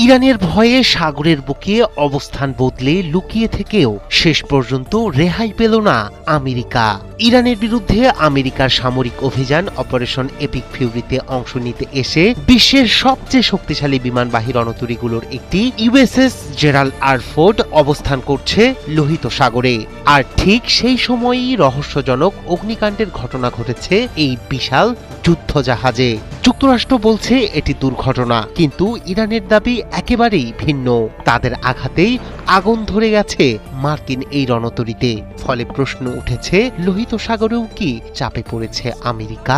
ইরানের ভয়ে সাগরের বুকে অবস্থান বদলে লুকিয়ে থেকেও শেষ পর্যন্ত রেহাই পেল না আমেরিকা। ইরানের বিরুদ্ধে আমেরিকার সামরিক অভিযান অপারেশন এপিক ফিউরিতে অংশ নিতে এসে বিশ্বের সবচেয়ে শক্তিশালী বিমানবাহী রণতরীগুলোর একটি ইউএসএস জেরাল্ড আর ফোর্ড অবস্থান করছে লোহিত সাগরে। আর ঠিক সেই সময়ই রহস্যজনক অগ্নিকাণ্ডের ঘটনা ঘটেছে এই বিশাল যুদ্ধজাহাজে। যুক্তরাষ্ট্র বলছে এটি দুর্ঘটনা, কিন্তু ইরানের দাবি একেবারেই ভিন্ন। তাদের আঘাতেই আগুন ধরে গেছে মার্কিন এই রণতরীতে। ফলে প্রশ্ন উঠেছে, লোহিত সাগরেও কি চাপে পড়েছে আমেরিকা?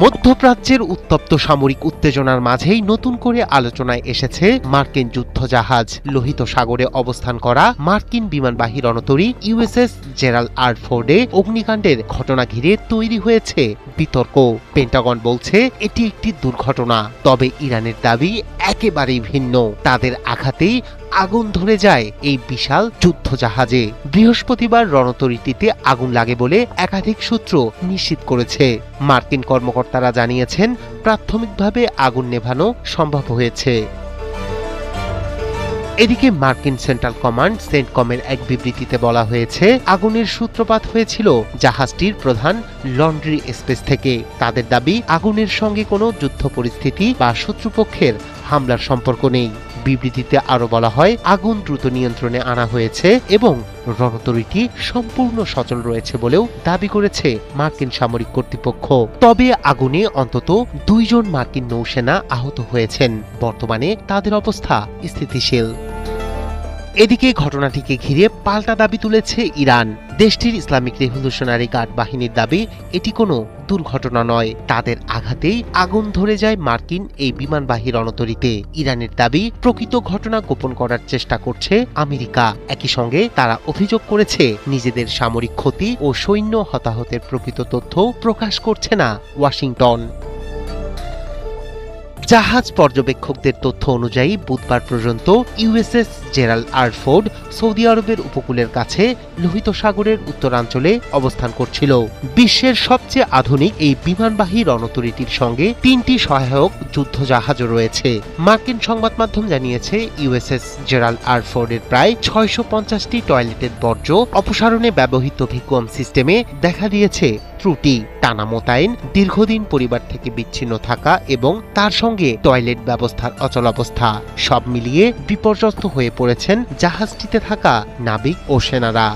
মধ্যপ্রাচ্যের উত্তপ্ত সামরিক উত্তেজনার মাঝেই নতুন করে আলোচনায় এসেছে মার্কিন যুদ্ধজাহাজ। লোহিত সাগরে অবস্থান করা মার্কিন বিমানবাহী রণতরী ইউএসএস জেরাল্ড আর ফোর্ডে অগ্নিকাণ্ডের ঘটনা ঘিরে তৈরি হয়েছে বিতর্ক। পেন্টাগন বলছে এটি একটি দুর্ঘটনা, তবে ইরানের দাবি একেবারেই ভিন্ন। তাদের আঘাতেই আগুন ধরে যায় এই বিশাল যুদ্ধজাহাজে। বৃহস্পতিবার রণতরীটিতে আগুন লাগে বলে একাধিক সূত্র নিশ্চিত করেছে। মার্কিন কর্মকর্তারা জানিয়েছেন প্রাথমিকভাবে আগুন নেভানো সম্ভব হয়েছে। এদিকে মার্কিন সেন্ট্রাল কমান্ড সেন্টকমের এক বিবৃতিতে বলা হয়েছে, আগুনের সূত্রপাত হয়েছিল জাহাজটির প্রধান লন্ড্রি স্পেস থেকে। তাদের দাবি, আগুনের সঙ্গে কোনো যুদ্ধ পরিস্থিতি বা শত্রুপক্ষের হামলার সম্পর্ক নেই। বিবৃতিতে আরো বলা হয়, আগুন দ্রুত নিয়ন্ত্রণে আনা হয়েছে এবং রণতরীটি সম্পূর্ণ সচল রয়েছে বলেও দাবি করেছে মার্কিন সামরিক কর্তৃপক্ষ। তবে আগুনে অন্তত 2 জন মার্কিন নৌসেনা আহত হয়েছেন। বর্তমানে তাদের অবস্থা স্থিতিশীল। এদিকে ঘটনাটিকে ঘিরে পাল্টা দাবি তুলেছে ইরান। দেশটির ইসলামিক রেভলিউশনারি গার্ড বাহিনীর দাবি, এটি কোনো দুর্ঘটনা নয়। তাদের আঘাতেই আগুন ধরে যায় মার্কিন এই বিমানবাহী রণতরীতে। ইরানের দাবি, প্রকৃত ঘটনা গোপন করার চেষ্টা করছে আমেরিকা। একই সঙ্গে তারা অভিযোগ করেছে, নিজেদের সামরিক ক্ষতি ও সৈন্য হতাহতের প্রকৃত তথ্য প্রকাশ করছে না ওয়াশিংটন। জাহাজ পর্যবেক্ষকদের তথ্য অনুযায়ী বুধবার পর্যন্ত USS Gerald R Ford Saudi আরবের উপকূলের কাছে লোহিত সাগরের উত্তরাঞ্চলে অবস্থান করছিল। বিশ্বের সবচেয়ে আধুনিক এই বিমানবাহী রণতরীটির সঙ্গে 3টি সহায়ক যুদ্ধজাহাজও রয়েছে। মার্কিন সংবাদ মাধ্যম জানিয়েছে, ইউএসএস জেরাল্ড আর ফোর্ডের প্রায় 650টি টয়লেটের বর্জ্য অপসারণে ব্যবহৃত ভ্যাকুয়াম সিস্টেমে দেখা দিয়েছে ত্রুটি। টানা মোতায়েন, দীর্ঘদিন পরিবার থেকে বিচ্ছিন্ন থাকা এবং তার সঙ্গে টয়লেট ব্যবস্থার অচলাবস্থা, সব মিলিয়ে বিপর্যস্ত হয়ে পড়েছেন জাহাজটিতে থাকা নাবিক ও সেনারা।